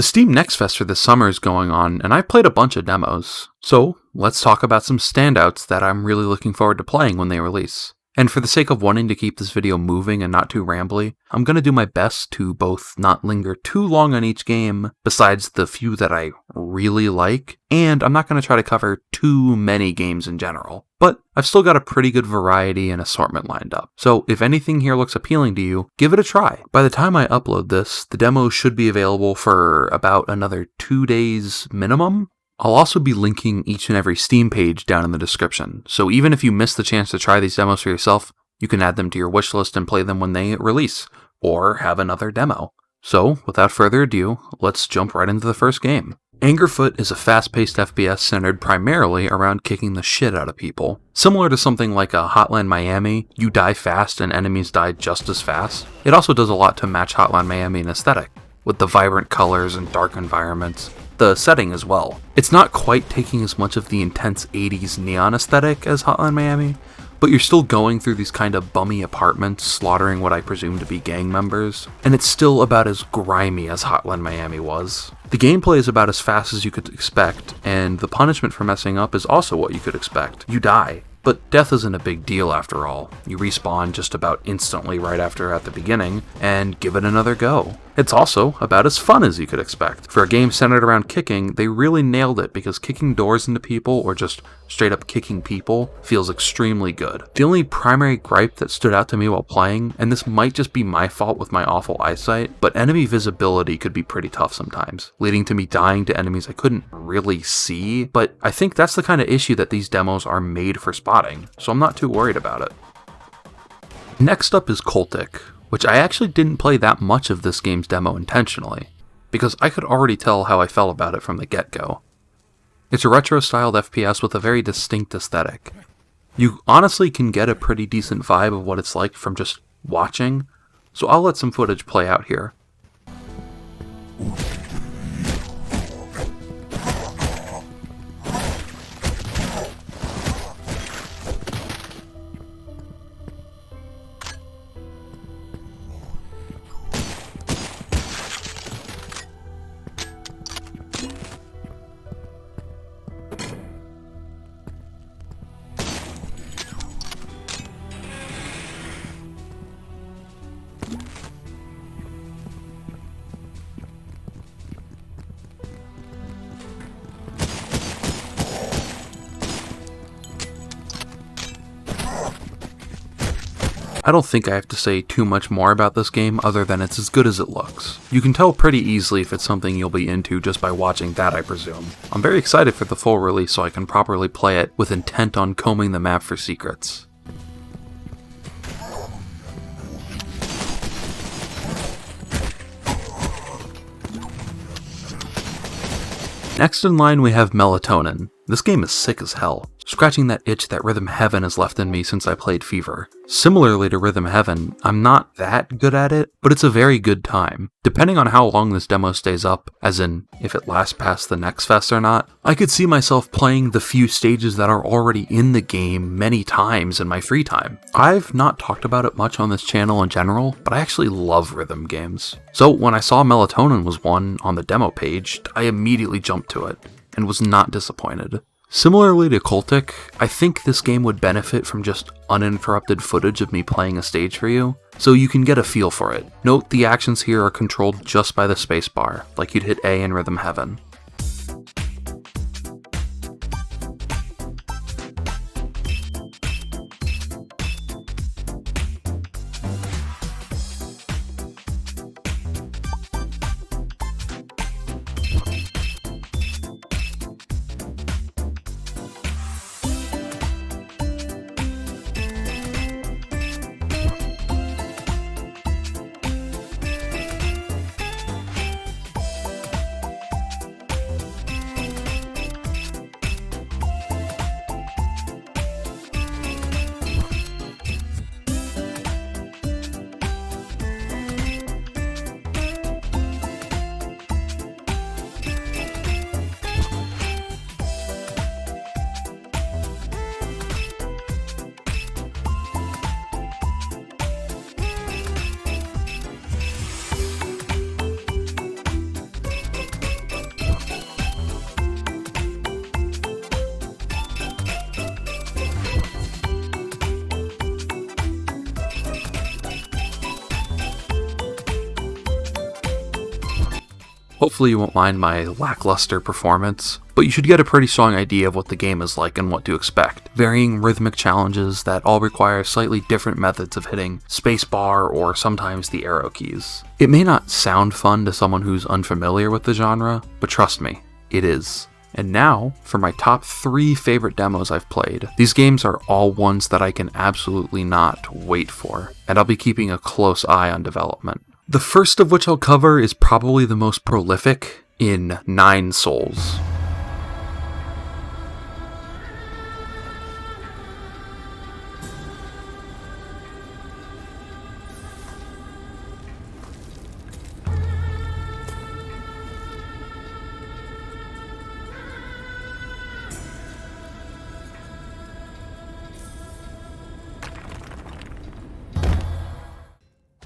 The Steam Next Fest for this summer is going on, and I've played a bunch of demos. So, let's talk about some standouts that I'm really looking forward to playing when they release. And for the sake of wanting to keep this video moving and not too rambly, I'm going to do my best to both not linger too long on each game, besides the few that I really like, and I'm not going to try to cover too many games in general. But I've still got a pretty good variety and assortment lined up. So if anything here looks appealing to you, give it a try. By the time I upload this, the demo should be available for about another 2 days minimum. I'll also be linking each and every Steam page down in the description, so even if you miss the chance to try these demos for yourself, you can add them to your wishlist and play them when they release, or have another demo. So, without further ado, let's jump right into the first game. Angerfoot is a fast-paced FPS centered primarily around kicking the shit out of people. Similar to something like a Hotline Miami, you die fast and enemies die just as fast. It also does a lot to match Hotline Miami in aesthetic, with the vibrant colors and dark environments. The setting as well. It's not quite taking as much of the intense 80s neon aesthetic as Hotline Miami, but you're still going through these kind of bummy apartments, slaughtering what I presume to be gang members, and it's still about as grimy as Hotline Miami was. The gameplay is about as fast as you could expect, and the punishment for messing up is also what you could expect. You die. But death isn't a big deal after all. You respawn just about instantly right after at the beginning, and give it another go. It's also about as fun as you could expect. For a game centered around kicking, they really nailed it because kicking doors into people, or just straight up kicking people, feels extremely good. The only primary gripe that stood out to me while playing, and this might just be my fault with my awful eyesight, but enemy visibility could be pretty tough sometimes, leading to me dying to enemies I couldn't really see, but I think that's the kind of issue that these demos are made for spotting, so I'm not too worried about it. Next up is Coltic, which I actually didn't play that much of this game's demo intentionally, because I could already tell how I felt about it from the get-go. It's a retro-styled FPS with a very distinct aesthetic. You honestly can get a pretty decent vibe of what it's like from just watching, so I'll let some footage play out here. I don't think I have to say too much more about this game other than it's as good as it looks. You can tell pretty easily if it's something you'll be into just by watching that, I presume. I'm very excited for the full release so I can properly play it with intent on combing the map for secrets. Next in line we have Melatonin. This game is sick as hell, scratching that itch that Rhythm Heaven has left in me since I played Fever. Similarly to Rhythm Heaven, I'm not that good at it, but it's a very good time. Depending on how long this demo stays up, as in if it lasts past the Next Fest or not, I could see myself playing the few stages that are already in the game many times in my free time. I've not talked about it much on this channel in general, but I actually love rhythm games. So when I saw Melatonin was one on the demo page, I immediately jumped to it, and was not disappointed. Similarly to Coltic, I think this game would benefit from just uninterrupted footage of me playing a stage for you, so you can get a feel for it. Note the actions here are controlled just by the spacebar, like you'd hit A in Rhythm Heaven. Hopefully you won't mind my lackluster performance, but you should get a pretty strong idea of what the game is like and what to expect. Varying rhythmic challenges that all require slightly different methods of hitting spacebar or sometimes the arrow keys. It may not sound fun to someone who's unfamiliar with the genre, but trust me, it is. And now, for my top 3 favorite demos I've played. These games are all ones that I can absolutely not wait for, and I'll be keeping a close eye on development. The first of which I'll cover is probably the most prolific in 9 Souls.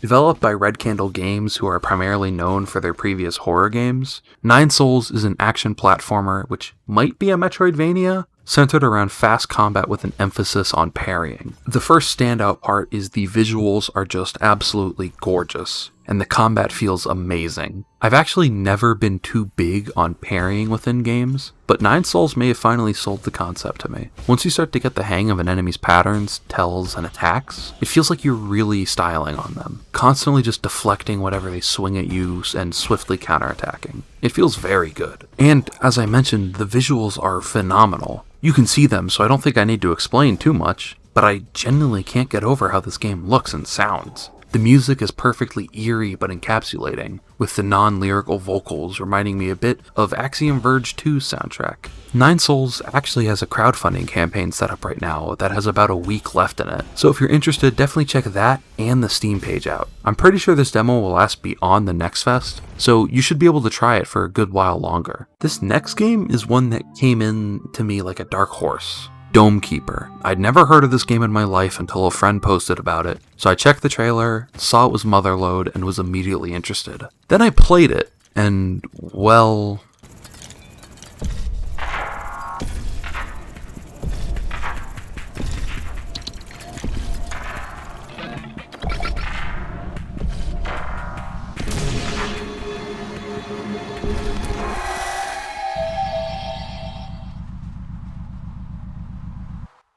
Developed by Red Candle Games, who are primarily known for their previous horror games, 9 Souls is an action platformer which might be a Metroidvania, centered around fast combat with an emphasis on parrying. The first standout part is the visuals are just absolutely gorgeous, and the combat feels amazing. I've actually never been too big on parrying within games, but 9 Souls may have finally sold the concept to me. Once you start to get the hang of an enemy's patterns, tells, and attacks, it feels like you're really styling on them, constantly just deflecting whatever they swing at you and swiftly counterattacking. It feels very good. And as I mentioned, the visuals are phenomenal. You can see them, so I don't think I need to explain too much, but I genuinely can't get over how this game looks and sounds. The music is perfectly eerie but encapsulating, with the non-lyrical vocals reminding me a bit of Axiom Verge 2's soundtrack. 9 Souls actually has a crowdfunding campaign set up right now that has about a week left in it, so if you're interested, definitely check that and the Steam page out. I'm pretty sure this demo will last beyond the next fest, so you should be able to try it for a good while longer. This next game is one that came in to me like a dark horse. Domekeeper. I'd never heard of this game in my life until a friend posted about it, so I checked the trailer, saw it was Motherload, and was immediately interested. Then I played it, and, well...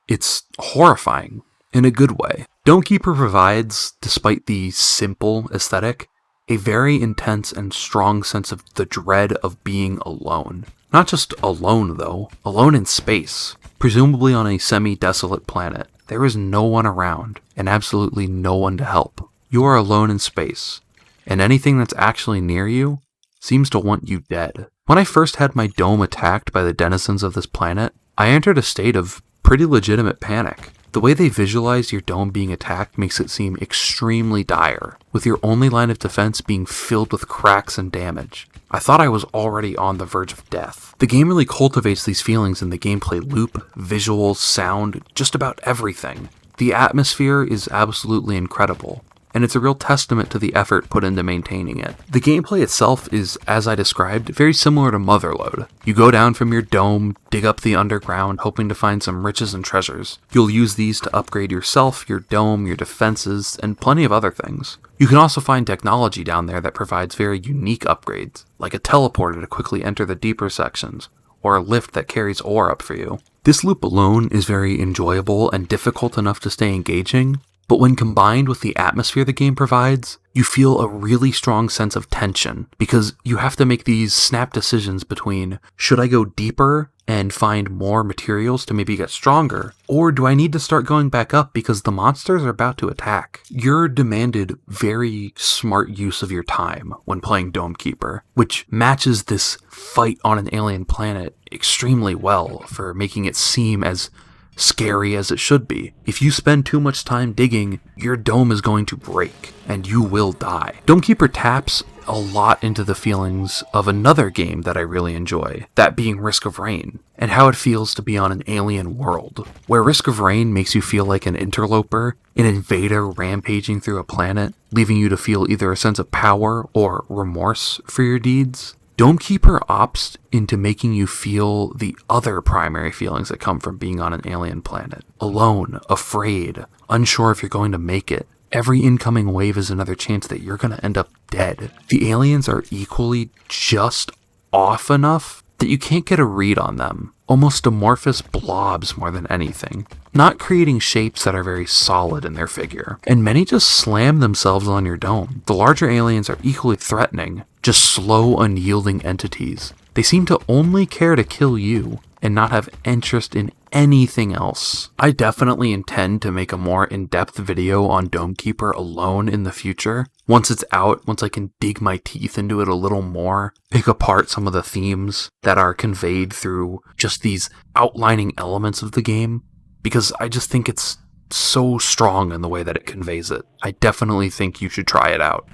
It's horrifying, in a good way. Domekeeper provides, despite the simple aesthetic, a very intense and strong sense of the dread of being alone. Not just alone though, alone in space, presumably on a semi-desolate planet. There is no one around, and absolutely no one to help. You are alone in space, and anything that's actually near you seems to want you dead. When I first had my dome attacked by the denizens of this planet, I entered a state of pretty legitimate panic. The way they visualize your dome being attacked makes it seem extremely dire, with your only line of defense being filled with cracks and damage. I thought I was already on the verge of death. The game really cultivates these feelings in the gameplay loop, visuals, sound, just about everything. The atmosphere is absolutely incredible, and it's a real testament to the effort put into maintaining it. The gameplay itself is, as I described, very similar to Motherload. You go down from your dome, dig up the underground, hoping to find some riches and treasures. You'll use these to upgrade yourself, your dome, your defenses, and plenty of other things. You can also find technology down there that provides very unique upgrades, like a teleporter to quickly enter the deeper sections, or a lift that carries ore up for you. This loop alone is very enjoyable and difficult enough to stay engaging, but when combined with the atmosphere the game provides, you feel a really strong sense of tension, because you have to make these snap decisions between, should I go deeper and find more materials to maybe get stronger, or do I need to start going back up because the monsters are about to attack? You're demanded very smart use of your time when playing Domekeeper, which matches this fight on an alien planet extremely well for making it seem as scary as it should be. If you spend too much time digging, your dome is going to break, and you will die. Domekeeper taps a lot into the feelings of another game that I really enjoy, that being Risk of Rain, and how it feels to be on an alien world, where Risk of Rain makes you feel like an interloper, an invader rampaging through a planet, leaving you to feel either a sense of power or remorse for your deeds. Domekeeper opts into making you feel the other primary feelings that come from being on an alien planet. Alone, afraid, unsure if you're going to make it, Every incoming wave is another chance that you're going to end up dead. The aliens are equally just off enough that you can't get a read on them. Almost amorphous blobs more than anything, not creating shapes that are very solid in their figure. And many just slam themselves on your dome. The larger aliens are equally threatening, just slow, unyielding entities. They seem to only care to kill you and not have interest in anything else. I definitely intend to make a more in-depth video on Domekeeper alone in the future. Once it's out, once I can dig my teeth into it a little more, pick apart some of the themes that are conveyed through just these outlining elements of the game, because I just think it's so strong in the way that it conveys it. I definitely think you should try it out.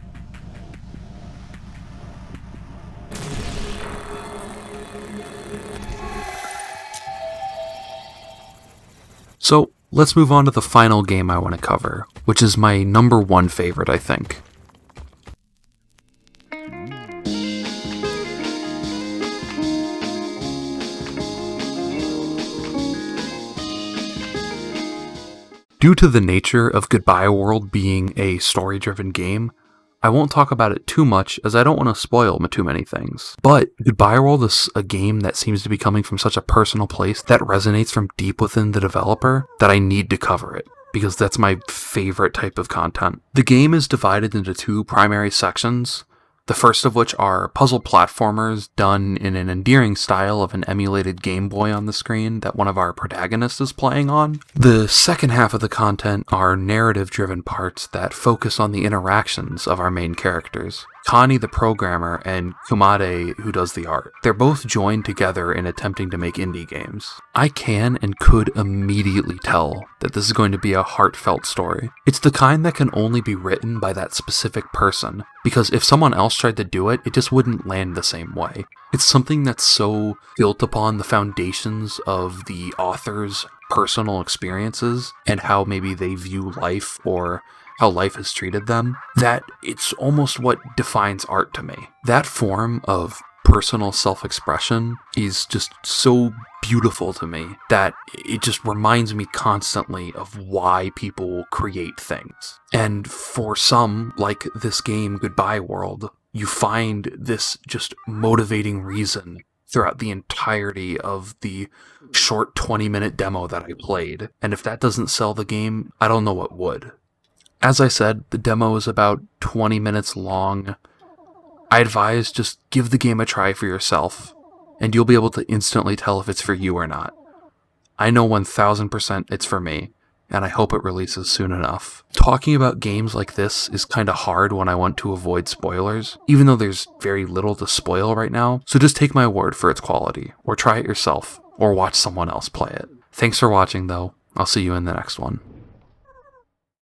So, let's move on to the final game I want to cover, which is my number one favorite, I think. Due to the nature of Goodbye World being a story-driven game, I won't talk about it too much as I don't want to spoil too many things. But Goodbye World is a game that seems to be coming from such a personal place that resonates from deep within the developer that I need to cover it, because that's my favorite type of content. The game is divided into two primary sections, the first of which are puzzle platformers done in an endearing style of an emulated Game Boy on the screen that one of our protagonists is playing on. The second half of the content are narrative-driven parts that focus on the interactions of our main characters. Connie the programmer and Kumade who does the art. They're both joined together in attempting to make indie games. I can and could immediately tell that this is going to be a heartfelt story. It's the kind that can only be written by that specific person, because if someone else tried to do it, it just wouldn't land the same way. It's something that's so built upon the foundations of the author's personal experiences and how maybe they view life or how life has treated them, that it's almost what defines art to me. That form of personal self-expression is just so beautiful to me that it just reminds me constantly of why people create things. And for some, like this game Goodbye World, you find this just motivating reason throughout the entirety of the short 20-minute demo that I played. And if that doesn't sell the game, I don't know what would. As I said, the demo is about 20 minutes long. I advise just give the game a try for yourself, and you'll be able to instantly tell if it's for you or not. I know 1000% it's for me, and I hope it releases soon enough. Talking about games like this is kinda hard when I want to avoid spoilers, even though there's very little to spoil right now, so just take my word for its quality, or try it yourself, or watch someone else play it. Thanks for watching though, I'll see you in the next one.